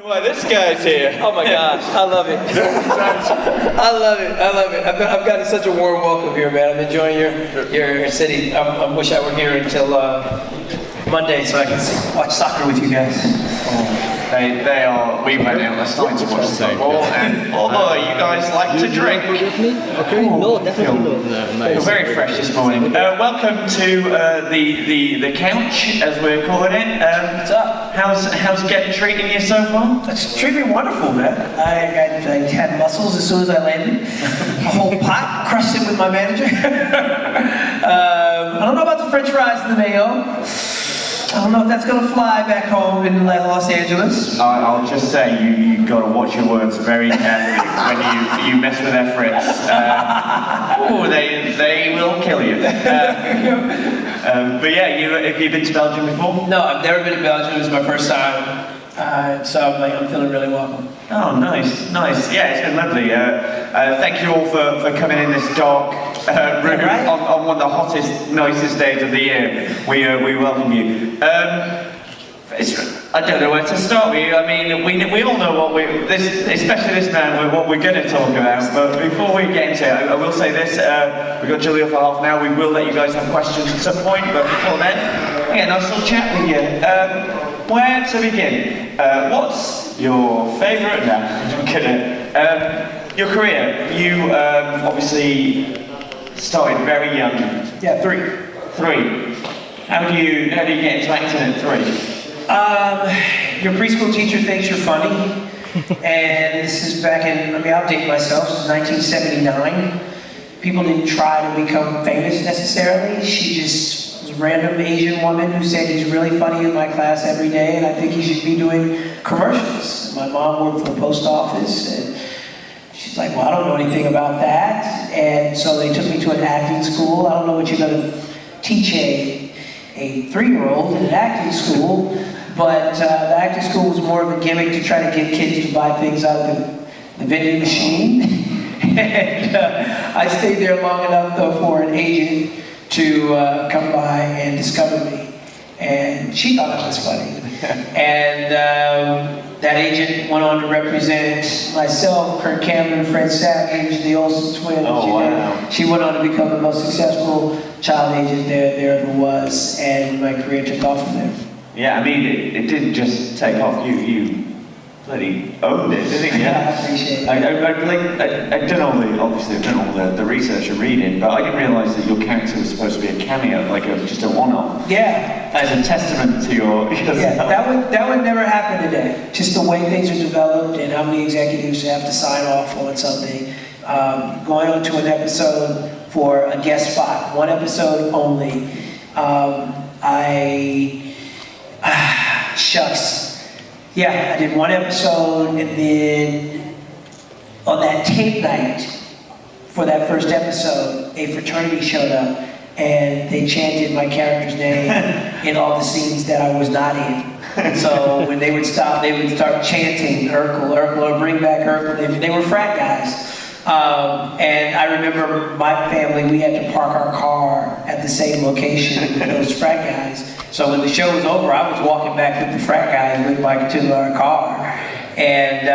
Why this guy's here? Oh my gosh, I love it. I love it. I love it. I've gotten such a warm welcome here, man. I'm enjoying your city. I wish I were here until Monday so I can watch soccer with you guys. They are. We went out last night to watch football, and although you guys like to drink, Okay, no, definitely not. you're very fresh this morning. Welcome to the couch, as we're calling it. What's up? How's Gent treating you so far? It's treated me wonderful, man. I had mussels as soon as I landed. A whole pot, crushed it with my manager. I don't know about the French fries and the mayo. I don't know if that's going to fly back home in Los Angeles. I'll just say you got to watch your words very carefully when you mess with their friends. They will kill you. But yeah, have you been to Belgium before? No, I've never been to Belgium. It's my first time. So I'm feeling really welcome. Oh, nice. Yeah, it's been lovely. Thank you all for coming in this dark room Right? on one of the hottest, nicest days of the year. We welcome you. I don't know where to start with you. I mean, we all know especially this man, what we're going to talk about. But before we get into it, I will say this: we've got Jaleel for half an hour. We will let you guys have questions at some point. But before then, yeah, nice little chat with you. Where to begin? What's your favourite? No, I'm kidding. Your career. You obviously started very young. Yeah, 3. 3. How do you get into acting at 3? Your preschool teacher thinks you're funny. And this is back in, I'll date myself, this is 1979. People didn't try to become famous necessarily. She just was a random Asian woman who said he's really funny in my class every day and I think he should be doing commercials. My mom worked for the post office and she's like, well, I don't know anything about that. And so they took me to an acting school. I don't know what you're going to teach a 3-year-old in an acting school, but the acting school was more of a gimmick to try to get kids to buy things out of the vending machine. And I stayed there long enough, though, for an agent to come by and discover me. And she thought I was funny. And that agent went on to represent myself, Kirk Cameron, and Fred Savage, the Olsen twins. Oh, wow. She went on to become the most successful child agent there ever was, and my career took off from there. Yeah, I mean, it didn't just take off. You bloody owned it, didn't you? Yeah, I appreciate it. I've done all the research and reading, but I didn't realise that your character was supposed to be a cameo, just a one-off. Yeah. As a testament to your... Yeah, that would never happen today. Just the way things are developed and how many executives have to sign off on something. Going on to an episode for a guest spot, 1 episode only. Shucks. Yeah, I did 1 episode, and then on that tape night for that first episode, a fraternity showed up, and they chanted my character's name in all the scenes that I was not in. So when they would stop, they would start chanting Urkel, or bring back Urkel. They were frat guys. And I remember my family, we had to park our car at the same location with those frat guys. So when the show was over, I was walking back with the frat guys to our car. And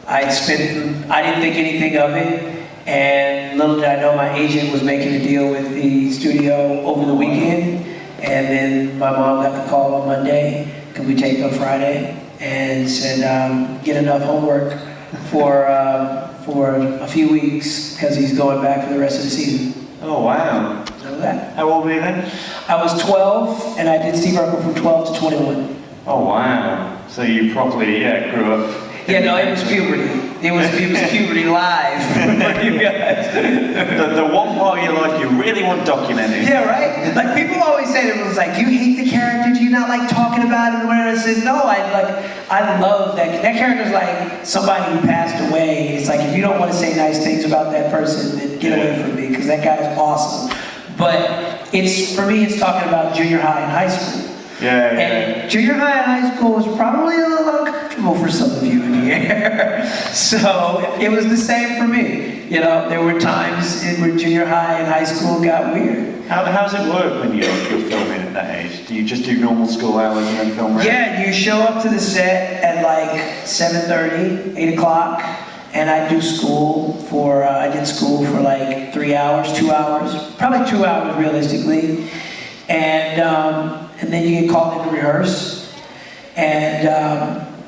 I didn't think anything of it. And little did I know my agent was making a deal with the studio over the weekend. And then my mom got the call on Monday, could we take on Friday? And said, get enough homework for a few weeks because he's going back for the rest of the season. Oh, wow. Know that. How old were you then? I was 12, and I did Steve Urkel from 12 to 21. Oh, wow. So you probably, grew up... Yeah, no, it was puberty. It was puberty live for you guys. The one part of your life you really want documented. Yeah, right? Like, people always say it was like, you hate the character, do you not like talking about it? And I said, no, I love that. That character's like somebody who passed away. It's like, if you don't want to say nice things about that person, then get away from me, because that guy's awesome. But for me, it's talking about junior high and high school. Yeah. And junior high and high school was probably a little uncomfortable for some of you in here. So it was the same for me. You know, there were times where junior high and high school got weird. How's it work when you're filming at that age? Do you just do normal school hours and then film? Yeah, you show up to the set at like 7:30, 8 o'clock, and I did school for like 3 hours, 2 hours, probably 2 hours realistically, and then you get called in to rehearse, and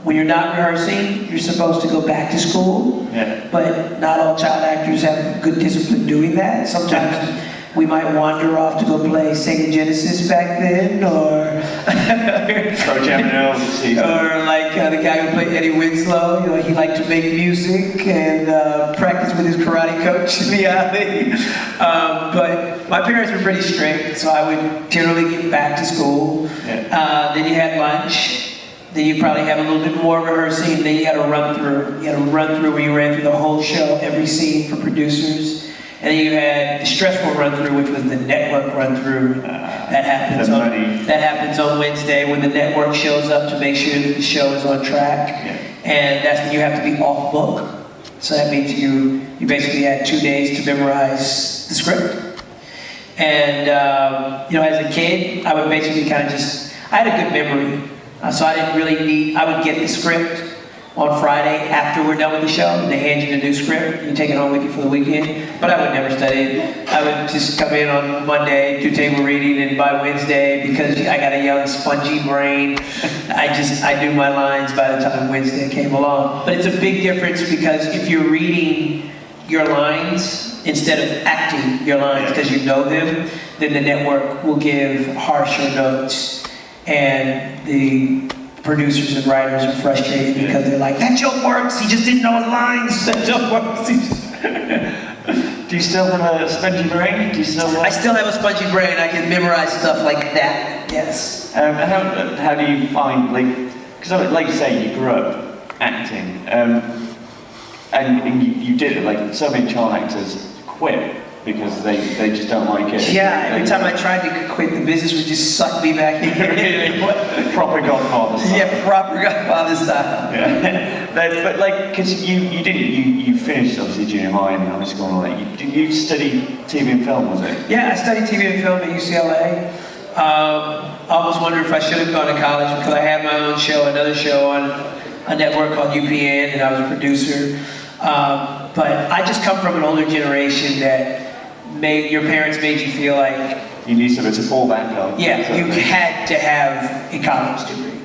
when you're not rehearsing, you're supposed to go back to school, but not all child actors have good discipline doing that. Sometimes we might wander off to go play Sega Genesis back then, or or like the guy who played Eddie Winslow. You know, he liked to make music and practice with his karate coach in the alley. But my parents were pretty strict, so I would generally get back to school. Then you had lunch. Then you probably have a little bit more rehearsing. Then you had a run through. You had a run through where you ran through the whole show, every scene for producers. And then you had the stressful run-through, which was the network run-through. That happens on Wednesday when the network shows up to make sure that the show is on track. And that's when you have to be off book. So that means you basically had 2 days to memorize the script. And you know, as a kid, I would basically kind of I had a good memory. So I didn't really need, I would get the script on Friday after we're done with the show, and they hand you the new script. You take it home with you for the weekend. But I would never study it. I would just come in on Monday, do table reading, and by Wednesday, because I got a young, spongy brain, I knew my lines by the time Wednesday came along. But it's a big difference because if you're reading your lines instead of acting your lines because you know them, then the network will give harsher notes, and the producers and writers are frustrated because they're like, that joke works, he just didn't know his lines. That joke works. Do you still have a spongy brain? I still have a spongy brain. I can memorize stuff like that. Yes. How do you find, because like you say, you grew up acting, and you did it, like so many child actors quit because they just don't like it. Yeah, every time I tried to quit, the business would just suck me back in. Proper Godfather style. Yeah, proper Godfather style. Yeah. But like, because you finished obviously junior high and high school and all that. You studied TV and film, was it? Yeah, I studied TV and film at UCLA. I almost wonder if I should have gone to college because I had my own show, another show on a network called UPN, and I was a producer. But I just come from an older generation that your parents made you feel like you need something to fall back on. Yeah, you had to have a college degree.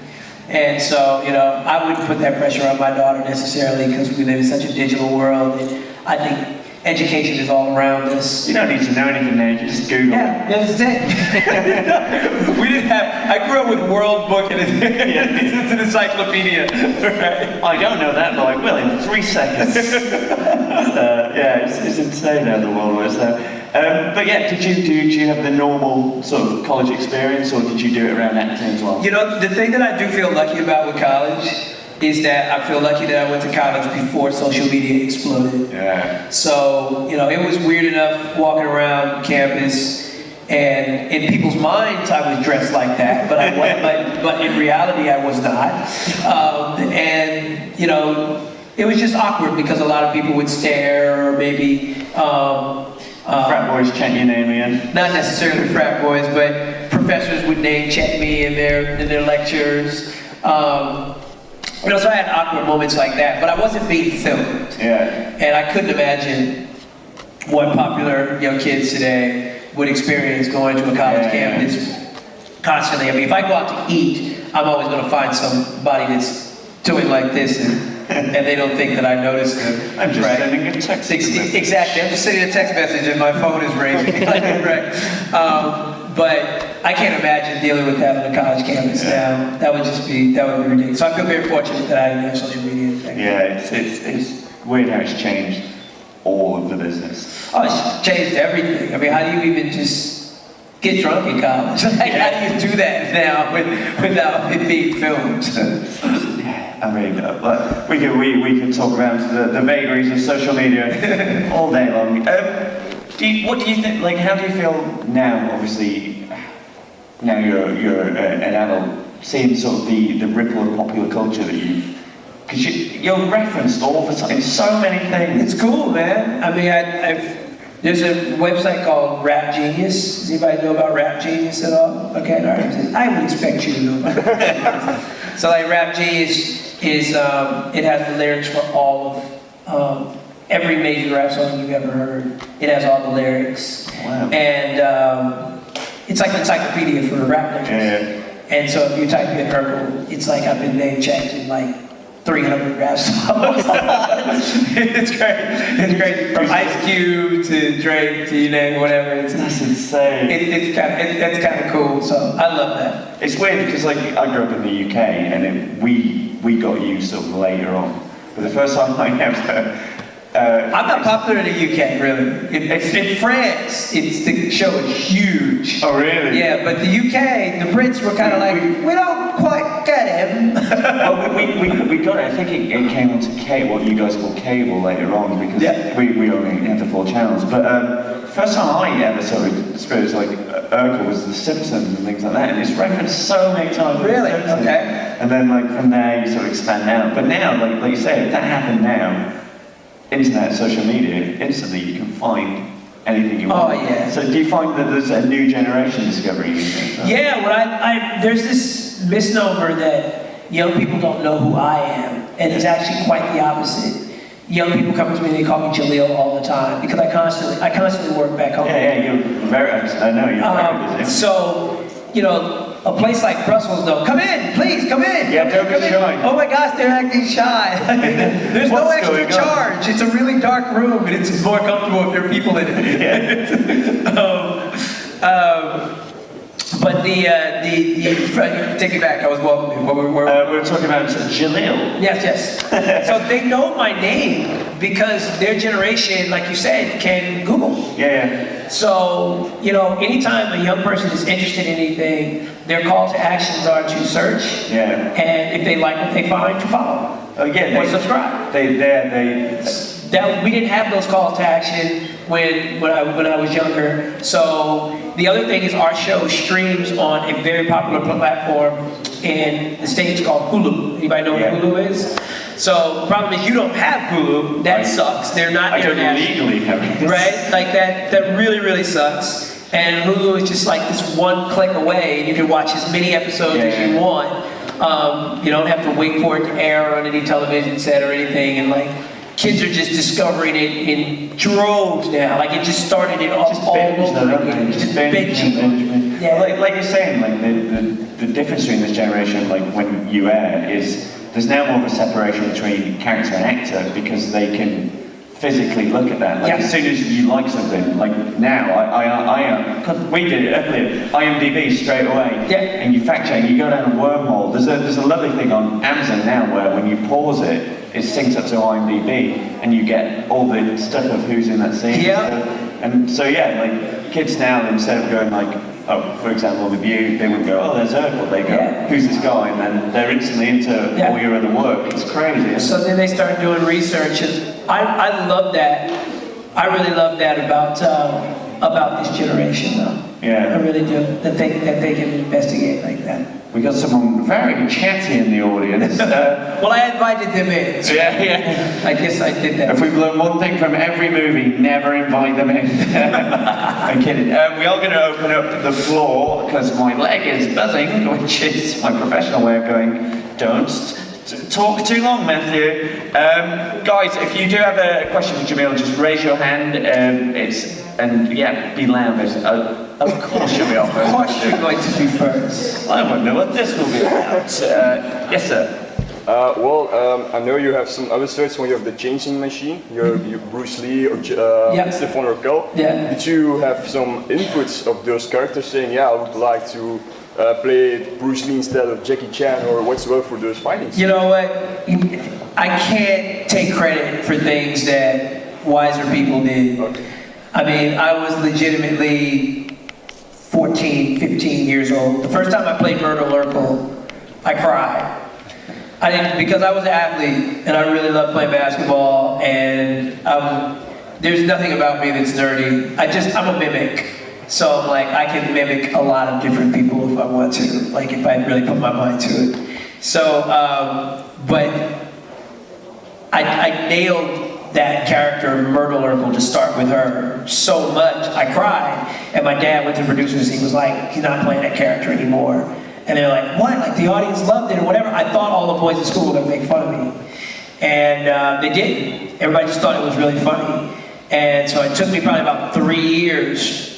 And so, you know, I wouldn't put that pressure on my daughter necessarily because we live in such a digital world. And I think education is all around us. You don't need to know anything now, you just Google. Yeah, that's it. We didn't have, I grew up with World Book and it's an encyclopedia. Right? I don't know that, but I will in 3 seconds. Yeah, it's insane how the world was. But yeah, did you have the normal sort of college experience, or did you do it around acting as well? You know, the thing that I do feel lucky about with college is that I feel lucky that I went to college before social media exploded. Yeah. So, you know, it was weird enough walking around campus, and in people's minds I was dressed like that, but in reality I was not. And, you know, it was just awkward because a lot of people would stare, or maybe frat boys check your name in. Not necessarily frat boys, but professors would name check me in their lectures. You know, so I had awkward moments like that, but I wasn't being filmed. Yeah. And I couldn't imagine what popular young kids today would experience going to a college campus constantly. I mean, if I go out to eat, I'm always going to find somebody that's doing like this, and they don't think that I noticed them. I'm just sending a text message. Exactly. I'm just sending a text message and my phone is ringing. Right. But I can't imagine dealing with that on a college campus now. That would be ridiculous. So I feel very fortunate that I didn't have social media. Yeah, it's weird how it's changed all of the business. Oh, it's changed everything. I mean, how do you even just get drunk in college? Like, how do you do that now without it being filmed? I mean, we could talk about the vagaries of social media all day long. What do you think? Like, how do you feel now? Obviously, now you're an adult, seeing sort of the ripple of popular culture that because you're referenced all the time. So many things. It's cool, man. I mean, there's a website called Rap Genius. Does anybody know about Rap Genius at all? Okay, all right. I would expect you to know about it. So, like, Rap Genius is it has the lyrics for all of every major rap song you've ever heard. It has all the lyrics. Wow. And it's like an encyclopedia for rap lyrics. Yeah. And so if you type in Urkel, it's like I've been name checked in like 300 rap songs. It's great. It's great. From Ice Cube to Drake to you name whatever. That's insane. That's kind of cool. So I love that. It's weird because like I grew up in the UK and we got used sort of later on. But the first time I ever I'm not popular in the UK, really. In France, the show is huge. Oh, really? Yeah, but the UK, the Brits were kind of like, we don't quite get him. Well, we got it. I think it came onto what you guys call cable later on because we only had the 4 channels. But first time I ever sort of experienced like Urkel was The Simpsons and things like that, and it's referenced so many times. Really? Okay. And then like from there you sort of expand out. But now, like you say, if that happened now, internet, social media, instantly you can find anything you want. Oh, yeah. So do you find that there's a new generation discovering you? Yeah, well, there's this misnomer that young people don't know who I am, and it's actually quite the opposite. Young people come to me and they call me Jaleel all the time because I constantly work back home. Yeah, I know you're very busy. So, you know, a place like Brussels, though, come in, please, come in. Yeah, don't be shy. Oh my gosh, they're acting shy. There's no What's extra going on? charge. It's a really dark room, and it's more comfortable if there are people in it. Yeah. But take it back. I was welcoming. we were talking about Jaleel. Yes. So they know my name because their generation, like you said, can Google. Yeah. So, you know, anytime a young person is interested in anything, their call to actions are to search. Yeah. And if they like what they find, to follow. Oh yeah. Or subscribe. We didn't have those calls to action when I was younger. So the other thing is our show streams on a very popular platform in the States called Hulu. Anybody know what Hulu is? So the problem is you don't have Hulu. That sucks. They're not international. I don't legally have it. Right? Like that really, really sucks. And Hulu is just like this one click away, and you can watch as many episodes as you want. You don't have to wait for it to air on any television set or anything, and like kids are just discovering it in droves now. Like it just started in all over again. Just binge. Yeah. Like you're saying, like the difference between this generation, like when you air, is there's now more of a separation between character and actor because they can physically look at that. Like as soon as you like something, like now, we did it earlier, IMDb straight away, and you fact check, you go down a wormhole. There's a lovely thing on Amazon now where when you pause it, it syncs up to IMDb, and you get all the stuff of who's in that scene. And so like kids now, instead of going like, oh, for example, The View, they wouldn't go, oh, there's Urkel. They go, who's this guy? And then they're instantly into all your other work. It's crazy. So then they start doing research, and I love that. I really love that about this generation, though. Yeah. I really do. That they can investigate like that. We got someone very chatty in the audience. Well, I invited them in. So yeah. I guess I did that. If we've learned one thing from every movie, never invite them in. I'm kidding. We are going to open up the floor because my leg is buzzing, which is my professional way of going, don't talk too long, Matthew. Guys, if you do have a question for Jamil, just raise your hand. Be loud. Of course you'll be off. Of course you're going to be first. I wonder what this will be about. Yes, sir. I know you have some other stories when you have the changing machine. You're Bruce Lee or Stefan Urkel. Yeah. Did you have some inputs of those characters saying, yeah, I would like to play Bruce Lee instead of Jackie Chan or whatsoever for those fightings? You know what? I can't take credit for things that wiser people did. Okay. I mean, I was legitimately 14, 15 years old. The first time I played Myrtle Urkel, I cried. I didn't, because I was an athlete and I really loved playing basketball, and there's nothing about me that's nerdy. I'm a mimic. So I'm like, I can mimic a lot of different people if I want to, like if I really put my mind to it. So, but I nailed that character, Myrtle Urkel, to start with her so much, I cried. And my dad went to the producers, he was like, he's not playing that character anymore. And they're like, what? Like the audience loved it or whatever. I thought all the boys at school were gonna make fun of me. And they didn't. Everybody just thought it was really funny. And so it took me probably about 3 years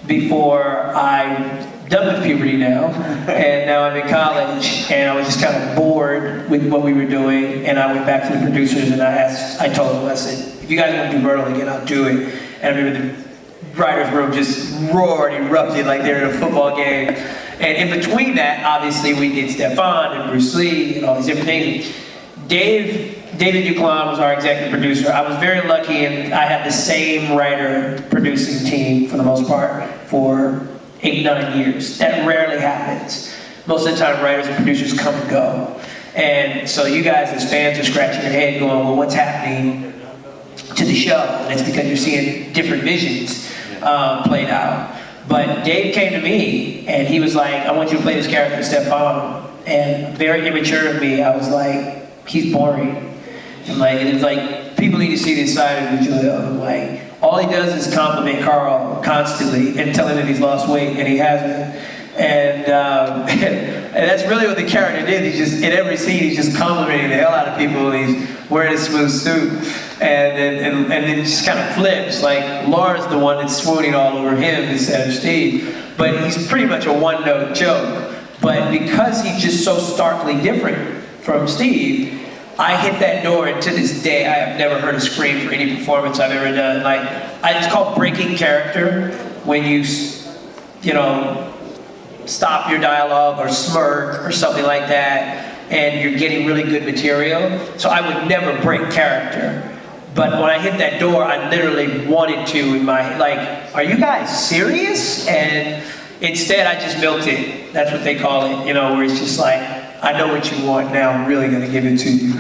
before I'm done with puberty now. And now I'm in college and I was just kind of bored with what we were doing. And I went back to the producers and I told them, I said, if you guys want to do Myrtle again, I'll do it. And I remember the writer's room just roared, erupted like they were in a football game. And in between that, obviously we did Stefan and Bruce Lee and all these different things. David Duclain was our executive producer. I was very lucky and I had the same writer producing team for the most part for 8-9 years. That rarely happens. Most of the time writers and producers come and go. And so you guys as fans are scratching your head going, well, what's happening to the show? And it's because you're seeing different visions played out. But Dave came to me and he was like, I want you to play this character, Stefan. And very immature of me, I was like, he's boring. And it's like, people need to see this side of Jaleel. I'm like, all he does is compliment Carl constantly and tell him that he's lost weight, and he hasn't. And that's really what the character did. He's just, in every scene, he's just complimenting the hell out of people, and he's wearing a smooth suit. And it just kind of flips. Like, Laura's the one that's swooning all over him instead of Steve. But he's pretty much a one-note joke. But because he's just so starkly different from Steve, I hit that door, and to this day, I have never heard a scream for any performance I've ever done. It's called breaking character, when you stop your dialogue or smirk or something like that, and you're getting really good material. So I would never break character. But when I hit that door, I literally wanted to in my, are you guys serious? And instead, I just milked it. That's what they call it, where it's just like, I know what you want now, I'm really gonna give it to you.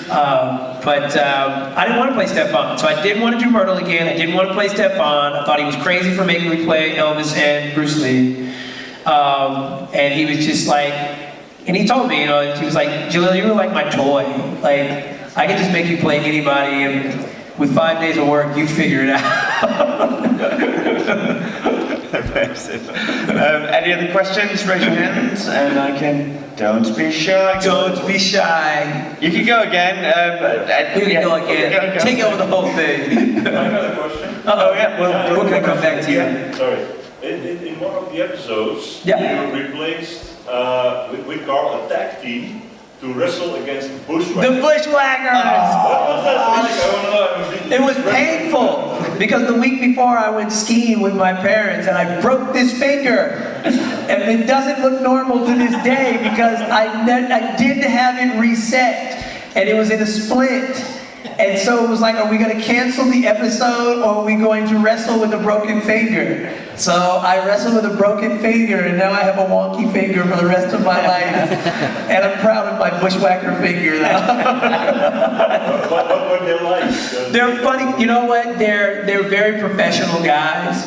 But I didn't want to play Stefan, so I didn't want to do Myrtle again. I didn't want to play Stefan. I thought he was crazy for making me play Elvis and Bruce Lee. And he was just like, and he told me, he was like, Jaleel, you were like my toy. Like, I could just make you play anybody, and with 5 days of work, you figure it out. Any other questions? Raise your hands, and I can. Don't be shy. Don't be shy. You can go again. You can go again. Take over the whole thing. I got a question. Oh yeah, we're gonna come back to you. Sorry. In one of the episodes, Yeah. you replaced with Carl a tag team to wrestle against The Bushwhackers. Bushwhackers! What was that like? I want to know. It was painful because the week before I went skiing with my parents and I broke this finger. And it doesn't look normal to this day because I didn't have it reset and it was in a splint. And so it was like, are we going to cancel the episode or are we going to wrestle with a broken finger? So I wrestled with a broken finger and now I have a wonky finger for the rest of my life. And I'm proud of my Bushwhacker finger now. What were they like? They're funny. You know what? They're very professional guys.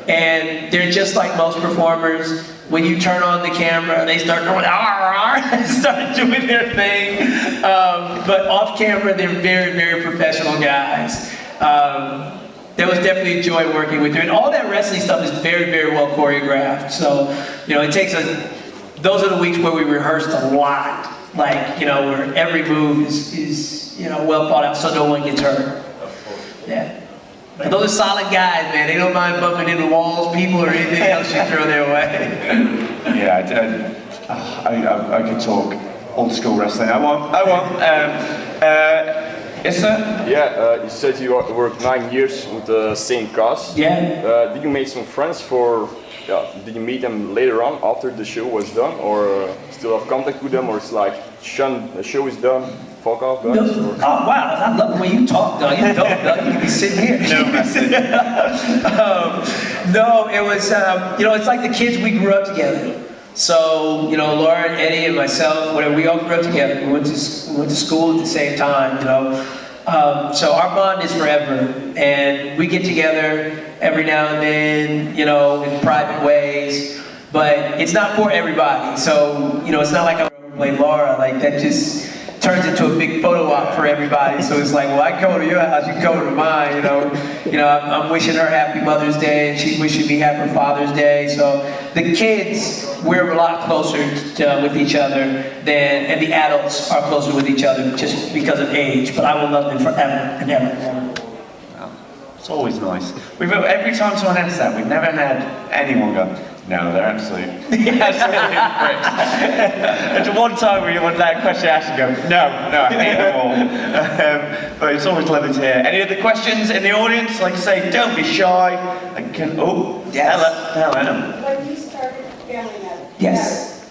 And they're just like most performers. When you turn on the camera, they start going, and start doing their thing. But off camera, they're very, very professional guys. That was definitely a joy working with them. And all that wrestling stuff is very, very well choreographed. So, it takes those are the weeks where we rehearsed a lot. Where every move is well thought out so no one gets hurt. Yeah. But those are solid guys, man. They don't mind bumping into walls, people, or anything else you throw their way. Yeah, I could talk old school wrestling. I won't. Yes, sir? Yeah, you said you worked 9 years with the same cast. Yeah. Did you make some friends did you meet them later on after the show was done, or still have contact with them, or it's like, Sean, the show is done, fuck off, guys? Oh wow, I love the way you talk, Doug. You're dope, Doug. You can be sitting here. No, it was, it's like the kids, we grew up together. So, Laura and Eddie and myself, whatever, we all grew up together. We went to school at the same time, So our bond is forever. And we get together every now and then, in private ways. But it's not for everybody. So, it's not like I'm going to play Laura. Like, that just turns into a big photo op for everybody. So it's like, well, I go to your house, you go to mine. I'm wishing her happy Mother's Day, and she's wishing me happy Father's Day. So the kids, we're a lot closer with each other and the adults are closer with each other just because of age. But I will love them forever and ever and ever. It's always nice. Every time someone asks that, we've never had anyone go, no, they're absolutely pricks. It's one time we want that question asked and go, no, I hate them all. But it's always lovely to hear. Any other questions in the audience? Like I say, don't be shy. Yes. Hello. When you started filming it, Yes.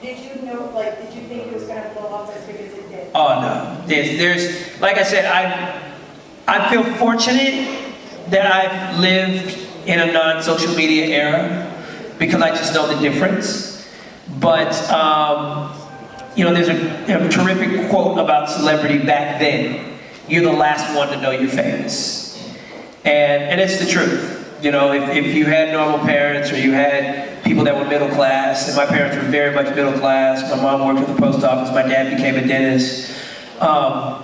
did you know, did you think it was going to blow up as big as it did? Oh no, there's like I said, I feel fortunate that I've lived in a non-social media era because I just know the difference. But there's a terrific quote about celebrity back then. You're the last one to know you're famous, and it's the truth. If you had normal parents or you had people that were middle class, and my parents were very much middle class. My mom worked at the post office. My dad became a dentist. I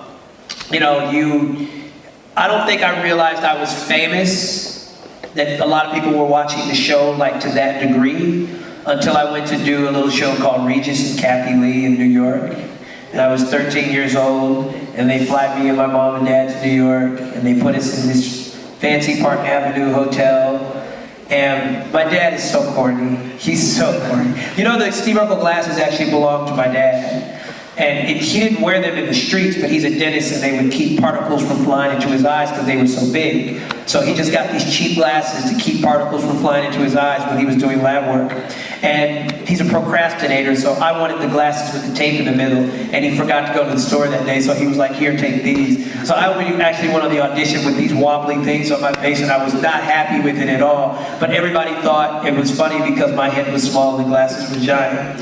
don't think I realized I was famous, that a lot of people were watching the show to that degree, until I went to do a little show called Regis and Kathy Lee in New York. And I was 13 years old, and they fly me and my mom and dad to New York, and they put us in this fancy Park Avenue hotel. And my dad is so corny. He's so corny. The Steve Urkel glasses actually belong to my dad. And he didn't wear them in the streets, but he's a dentist, and they would keep particles from flying into his eyes because they were so big. So he just got these cheap glasses to keep particles from flying into his eyes when he was doing lab work. And he's a procrastinator, so I wanted the glasses with the tape in the middle, and he forgot to go to the store that day, so he was like, here, take these. So I actually went on the audition with these wobbly things on my face, and I was not happy with it at all. But everybody thought it was funny because my head was small and the glasses were giant.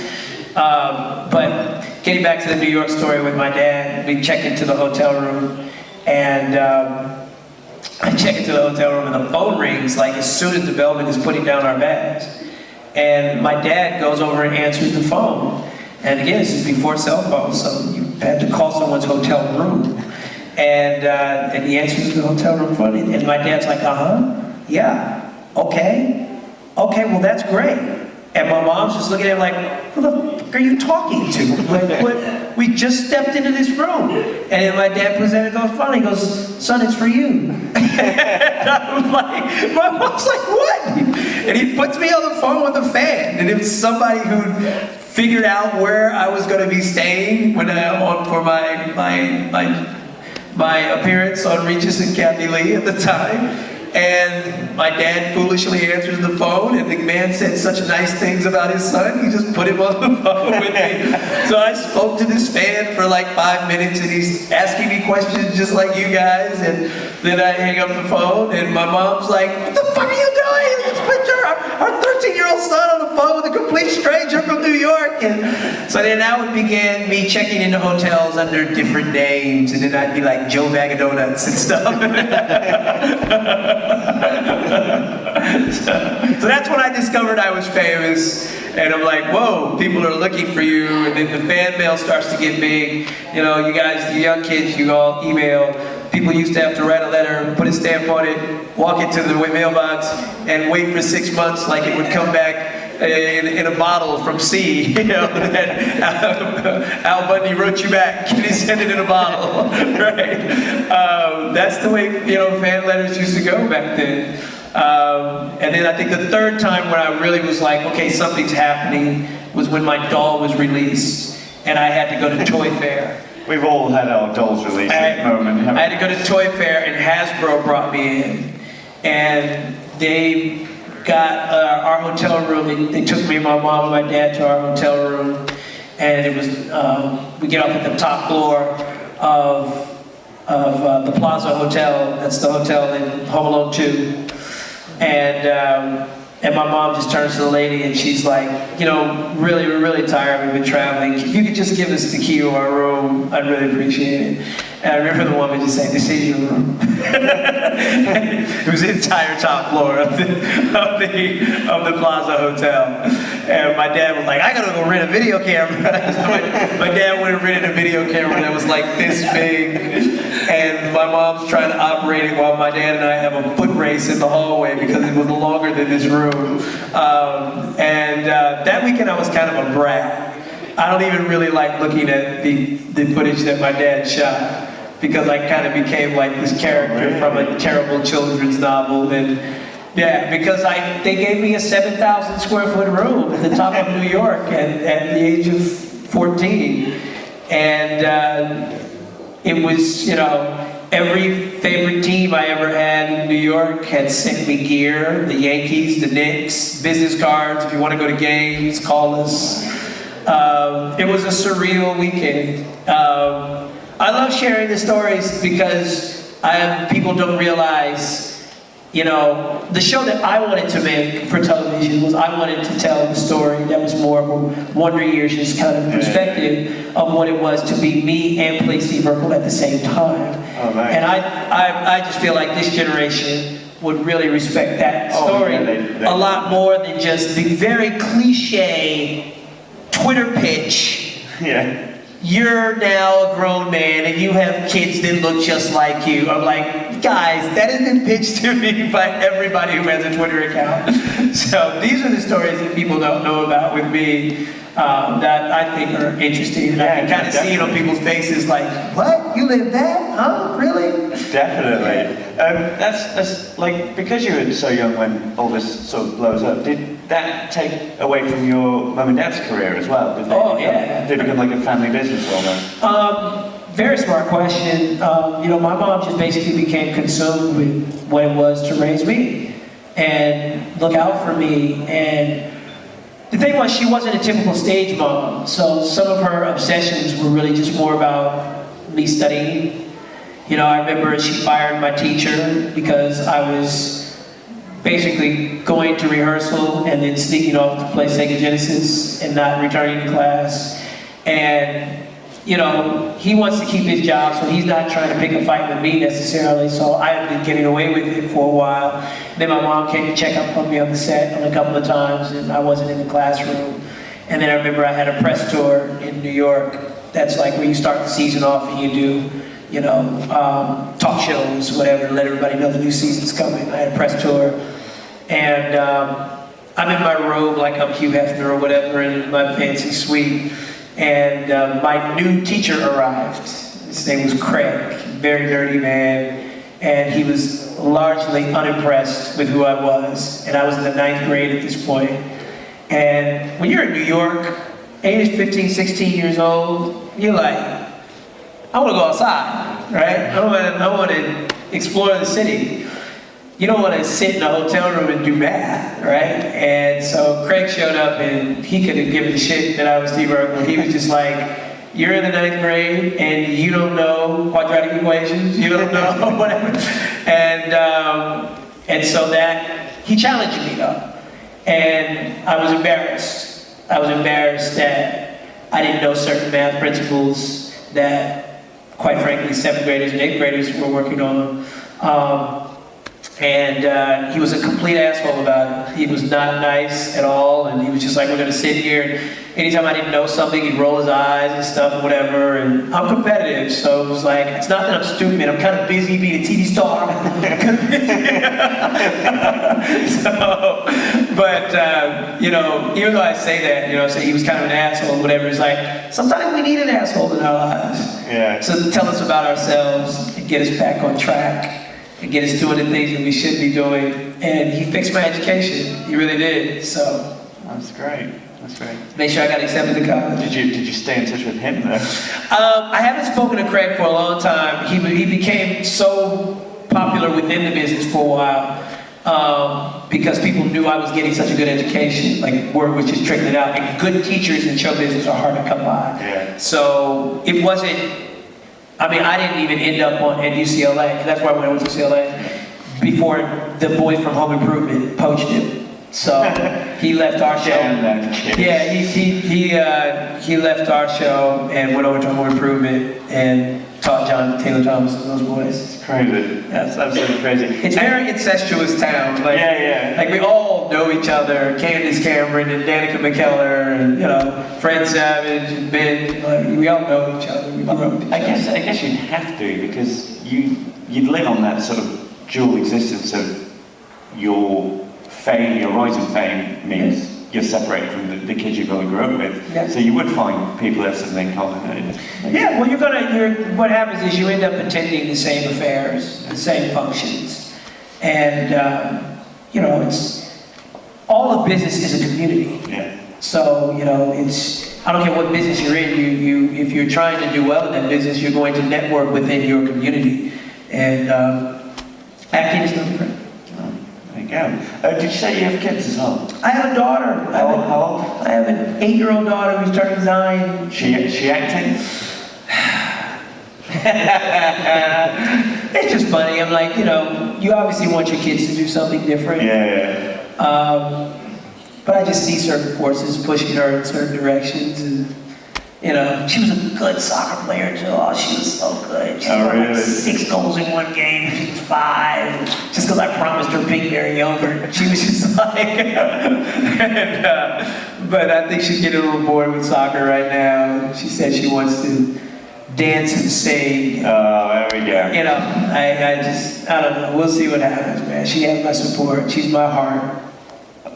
But getting back to the New York story with my dad, we check into the hotel room, and I check into the hotel room, and the phone rings as soon as the bellman is putting down our bags. And my dad goes over and answers the phone. And again, this is before cell phones, so you had to call someone's hotel room. And he answers the hotel room phone, and my dad's like, yeah, okay, well that's great. And my mom's just looking at him like, who the fuck are you talking to? What? We just stepped into this room. And then my dad presented the phone. He goes, son, it's for you. And I was like, my mom's like, what? And he puts me on the phone with a fan. And it was somebody who figured out where I was going to be staying for my appearance on Regis and Kathy Lee at the time. And my dad foolishly answers the phone, and the man said such nice things about his son, he just put him on the phone with me. So I spoke to this fan for 5 minutes, and he's asking me questions just like you guys, and then I hang up the phone, and my mom's like, what the fuck are you doing? Let's put our 13-year-old son on the phone with a complete stranger from New York. And so then that would begin me checking into hotels under different names, and then I'd be like Joe Bag of Donuts and stuff. So that's when I discovered I was famous, and I'm like, whoa, people are looking for you, and then the fan mail starts to get big. You guys, the young kids, you all email. People used to have to write a letter, put a stamp on it, walk it to the mailbox, and wait for 6 months like it would come back in a bottle from sea, that Al Bundy wrote you back, and he sent it in a bottle, right? That's the way, fan letters used to go back then. And then I think the third time when I really was like, okay, something's happening, was when my doll was released, and I had to go to Toy Fair. We've all had our dolls released at the moment, haven't we? I had to go to Toy Fair, and Hasbro brought me in, and they got our hotel room. They took me and my mom and my dad to our hotel room, and it was we get off at the top floor of the Plaza Hotel. That's the hotel in Home Alone 2, and my mom just turns to the lady, and she's like, we're really tired. We've been traveling. If you could just give us the key to our room, I'd really appreciate it. And I remember the woman just saying, "This is your room." It was the entire top floor of the Plaza Hotel. And my dad was like, "I gotta go rent a video camera." So my dad went and rented a video camera that was like this big. And my mom's trying to operate it while my dad and I have a foot race in the hallway because it was longer than this room. That weekend I was kind of a brat. I don't even really like looking at the footage that my dad shot because I kind of became like this character from a terrible children's novel. And yeah, because they gave me a 7,000 square foot room at the top of New York at the age of 14. And it was, every favorite team I ever had in New York had sent me gear. The Yankees, the Knicks, business cards. If you want to go to games, call us. It was a surreal weekend. I love sharing the stories because people don't realize, the show that I wanted to make for television was I wanted to tell the story that was more of a Wonder Years just kind of perspective of what it was to be me and play Steve Urkel at the same time. Oh, nice. And I just feel like this generation would really respect that story a lot more than just the very cliche Twitter pitch. Yeah. You're now a grown man and you have kids that look just like you. I'm like, guys, that has been pitched to me by everybody who has a Twitter account. So these are the stories that people don't know about with me that I think are interesting. And I can kind of see it on people's faces like, what? You live that? Huh? Really? Definitely. That's like, because you were so young when all this sort of blows up, did that take away from your mum and dad's career as well? Did they Yeah. Did it become like a family business almost? Very smart question. My mom just basically became consumed with what it was to raise me and look out for me. And the thing was, she wasn't a typical stage mom, so some of her obsessions were really just more about me studying. I remember she fired my teacher because I was basically going to rehearsal and then sneaking off to play Sega Genesis and not returning to class. And he wants to keep his job, so he's not trying to pick a fight with me necessarily, so I've been getting away with it for a while. Then my mom came to check up on me on the set a couple of times, and I wasn't in the classroom. And then I remember I had a press tour in New York. That's like where you start the season off and you do, talk shows, whatever, to let everybody know the new season's coming. I had a press tour, and I'm in my robe like I'm Hugh Hefner or whatever, in my fancy suite. And my new teacher arrived. His name was Craig, very nerdy man, and he was largely unimpressed with who I was. And I was in the 9th grade at this point. And when you're in New York, age 15, 16 years old, you're like, I want to go outside, right? I want to explore the city. You don't want to sit in a hotel room and do math, right? And so Craig showed up and he could have given a shit that I was Steve Urkel. He was just like, you're in the 9th grade and you don't know quadratic equations, you don't know whatever. And so that, he challenged me though. And I was embarrassed. I was embarrassed that I didn't know certain math principles that, quite frankly, 7th graders and 8th graders were working on. And he was a complete asshole about it. He was not nice at all, and he was just like, we're gonna sit here. Anytime I didn't know something, he'd roll his eyes and stuff and whatever, and I'm competitive, so it was like, it's not that I'm stupid, I'm kind of busy being a TV star. Even though I say that, say he was kind of an asshole or whatever, it's like, sometimes we need an asshole in our lives. Yeah. So to tell us about ourselves and get us back on track. And get us doing the things that we should be doing. And he fixed my education. He really did. So that's great. That's great. Make sure I got accepted to college. Did you stay in touch with him though? I haven't spoken to Craig for a long time. He became so popular within the business for a while because people knew I was getting such a good education. Like word was just trickling out. And good teachers in show business are hard to come by. Yeah. So it wasn't. I didn't even end up at UCLA. That's why I went to UCLA before the boy from Home Improvement poached him. So he left our show. Yeah, he left our show and went over to Home Improvement, and taught John Taylor Thomas and those boys. It's crazy. That's absolutely crazy. It's a very incestuous town. Like, Yeah. Like we all know each other. Candace Cameron and Danica McKellar and, you know, Fred Savage and Ben. Like, we all know each other. We grew up with each I other. guess you'd have to, because you'd live on that sort of dual existence of your fame, your rising fame means you're separated from the kids you probably grew up with. Yeah. So you would find people have something in common. Yeah, well, what happens is you end up attending the same affairs, the same functions. And, you know, all of business is a community. Yeah. So, you know, I don't care what business you're in, if you're trying to do well in that business, you're going to network within your community. And acting is no different. There you go. Did you say you have kids as well? I have a daughter. How old? I have an 8-year-old daughter who's turning 9. She acting? It's just funny. I'm like, you know, you obviously want your kids to do something different. Yeah. But I just see certain forces pushing her in certain directions, and you know, she was a good soccer player too. Oh, she was so good. She scored like 6 goals in one game. She was 5, just because I promised her Pinkberry yogurt. She was just like, but I think she's getting a little bored with soccer right now. She said she wants to dance and sing. Oh, there we go. You know, I don't know. We'll see what happens, man. She has my support. She's my heart.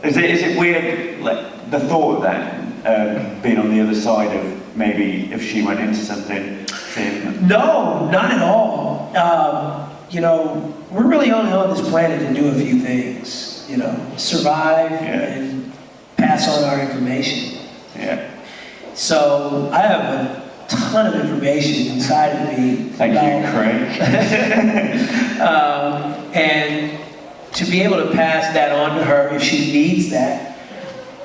Is it weird, like, the thought of that, being on the other side of maybe if she went into something, seeing... No, not at all. You know, we're really only on this planet to do a few things. You know, survive and pass on our information. Yeah. So I have a ton of information inside of me. Thank you, Craig. And to be able to pass that on to her if she needs that,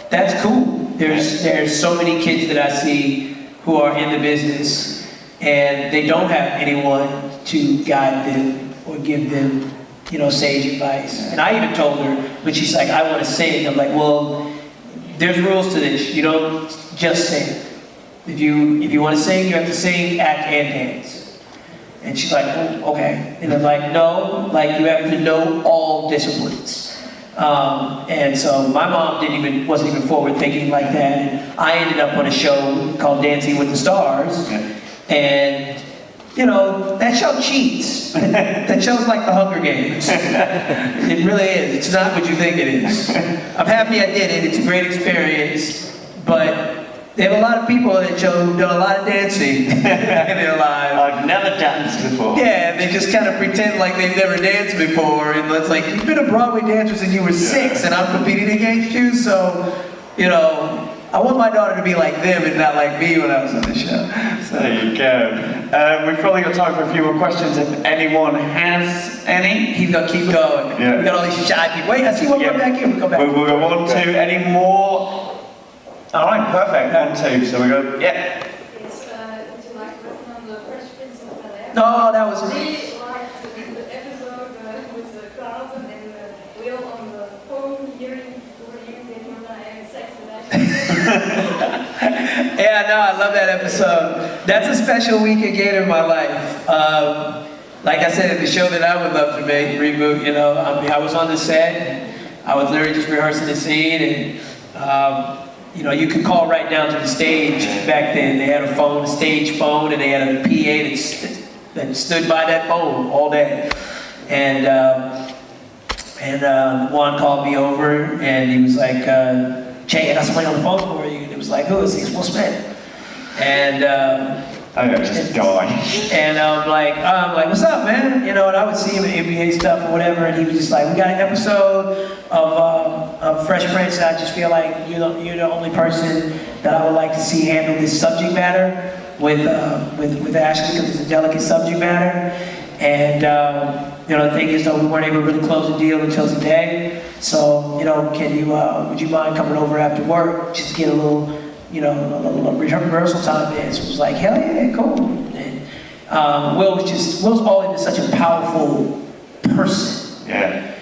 that's cool. There's so many kids that I see who are in the business and they don't have anyone to guide them or give them, you know, sage advice. And I even told her, when she's like, I want to sing, I'm like, well, there's rules to this. You don't just sing. If you want to sing, you have to sing, act, and dance. And she's like, oh, okay. And I'm like, no, like you have to know all disciplines. And so my mom wasn't even forward thinking like that. And I ended up on a show called Dancing with the Stars. And, you know, that show cheats. That show's like the Hunger Games. It really is. It's not what you think it is. I'm happy I did it. It's a great experience. But they have a lot of people on that show who've done a lot of dancing in their lives. I've never danced before. Yeah, they just kind of pretend like they've never danced before. And it's like, you've been a Broadway dancer since you were 6 and I'm competing against you. So, you know, I want my daughter to be like them and not like me when I was on the show. So there you go. We've probably got time for a few more questions if anyone has any. He's going to keep going. Yeah. We got all these shy people. Wait, I see one more back here. We'll go back. We'll go on to any more. All right, perfect. 1, 2. So we go. Yeah. Yes, would you like to work on the Fresh Prince of Bel-Air? No, that was We liked the episode with the crowd and Will on the phone hearing over you when you were having sex with that. Yeah, no, I love that episode. That's a special week again in my life. Like I said, the show that I would love to make, reboot, you know, I mean, I was on the set, and I was literally just rehearsing the scene, and you know, you could call right down to the stage back then. They had a phone, a stage phone, and they had a PA that stood by that phone all day. And Juan called me over, and he was like, Jay, I got somebody on the phone for you. And it was like, who is he? Will Smith. And I just die. and I'm like, what's up, man? You know, and I would see him in NBA stuff or whatever, and he was just like, we got an episode of Fresh Prince, and I just feel like you're the only person that I would like to see handle this subject matter with Ashley, because it's a delicate subject matter. And you know, the thing is, though, we weren't able to really close the deal until today. So, you know, would you mind coming over after work just to get a little, you know, a little rehearsal time in? So it was like, hell yeah, cool. And Will's always been such a powerful person. Yeah.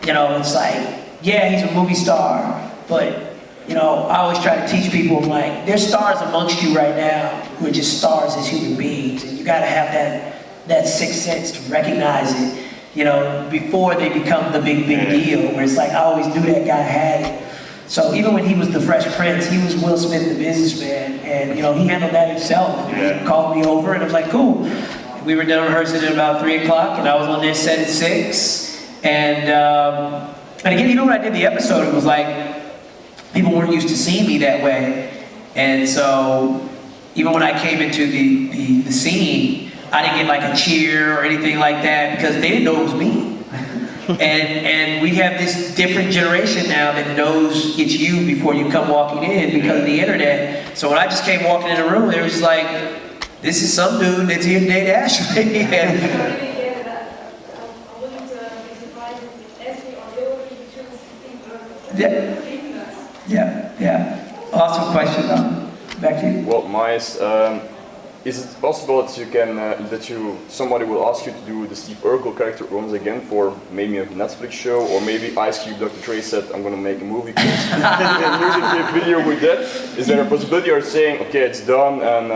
You know, it's like, yeah, he's a movie star, but you know, I always try to teach people, like, there's stars amongst you right now who are just stars as human beings, and you gotta have that sixth sense to recognize it, you know, before they become the big deal, where it's like, I always knew that guy had it. So even when he was the Fresh Prince, he was Will Smith the businessman, and you know, he handled that himself. He called me over, and I was like, cool. We were done rehearsing at about 3 o'clock, and I was on their set at 6. And again, even when I did the episode, it was like, people weren't used to seeing me that way. And so, even when I came into the scene, I didn't get like a cheer or anything like that because they didn't know it was me. And we have this different generation now that knows it's you before you come walking in because of the internet. So when I just came walking in the room, it was like, this is some dude that's here to date Ashley. And, yeah. Awesome question. Back to you. Well, Miles, is it possible that you can somebody will ask you to do the Steve Urkel character once again for maybe a Netflix show, or maybe Ice Cube, Dr. Dre said, I'm going to make a movie, music video with that? Is there a possibility of saying, okay, it's done and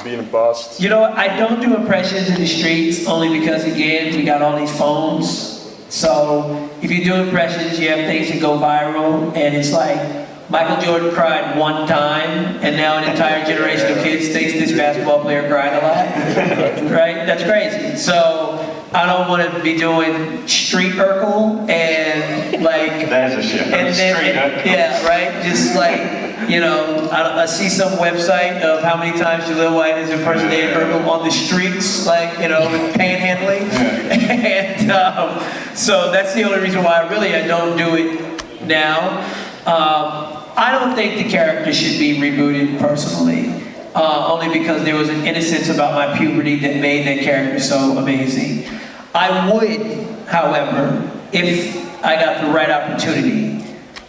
be in the past? You know, I don't do impressions in the streets only because, again, we got all these phones. So if you do impressions, you have things that go viral, and it's like, Michael Jordan cried one time, and now an entire generation of kids thinks this basketball player cried a lot. Right? That's crazy. So I don't want to be doing street Urkel and like. There's a shit. And then, yeah, right. Just like, you know, I see some website of how many times Jaleel White has impersonated Urkel on the streets, like, you know, with panhandling. And so that's the only reason why I don't do it now. I don't think the character should be rebooted personally, only because there was an innocence about my puberty that made that character so amazing. I would, however, if I got the right opportunity,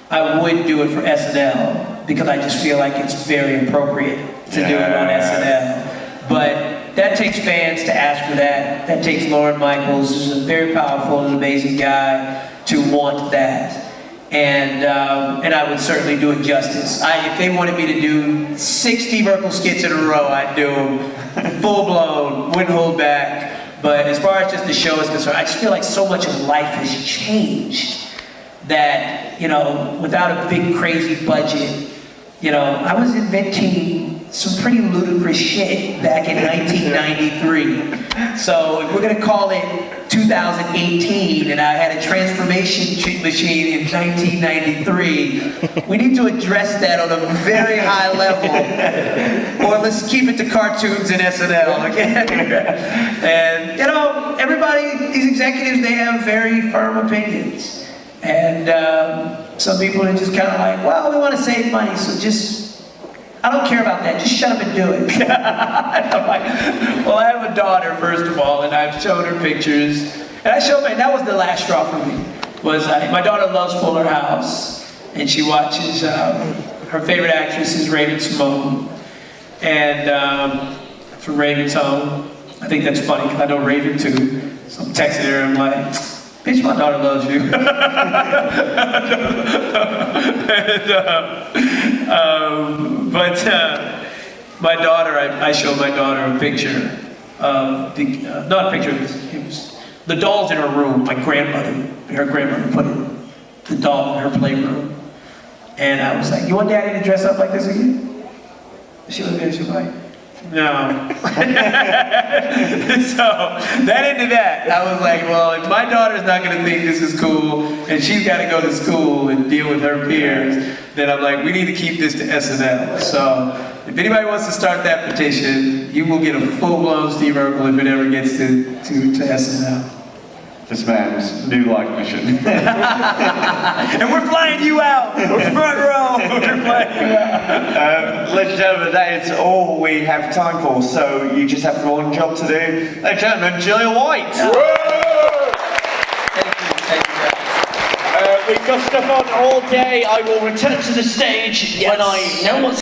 I would do it for SNL, because I just feel like it's very appropriate to do it on SNL. But that takes fans to ask for that. That takes Lorne Michaels, who's a very powerful and amazing guy, to want that. And I would certainly do it justice. If they wanted me to do 60 Urkel skits in a row, I'd do them full blown, wouldn't hold back. But as far as just the show is concerned, I just feel like so much of life has changed that, you know, without a big crazy budget, you know, I was inventing some pretty ludicrous shit back in 1993. So if we're gonna call it 2018 and I had a transformation machine in 1993, we need to address that on a very high level, or let's keep it to cartoons and SNL, okay? And you know, everybody, these executives, they have very firm opinions. And some people are just kind of like, well, we want to save money, so I don't care about that, just shut up and do it. I'm like, well, I have a daughter, first of all, and I've shown her pictures. And I showed her, that was the last straw for me. My daughter loves Fuller House, and she watches, her favorite actress is Raven-Symoné. And from Raven's Home, I think that's funny, because I know Raven too. So I'm texting her, I'm like, bitch, my daughter loves you. But my daughter, I showed my daughter a picture of not a picture, it was the dolls in her room. Her grandmother put the doll in her playroom. And I was like, you want Daddy to dress up like this again? She looked at it, she was like, no. So that ended that. I was like, well, if my daughter's not going to think this is cool, and she's got to go to school and deal with her peers, then I'm like, we need to keep this to SNL. So if anybody wants to start that petition, you will get a full-blown Steve Urkel if it ever gets to SNL. This man's new life mission. And we're flying you out. We're front row. We're flying you out. Ladies and gentlemen, that is all we have time for. So you just have one job to do. Ladies and gentlemen, Jaleel White. Thank you. We've got stuff on all day. I will return to the stage when I know what's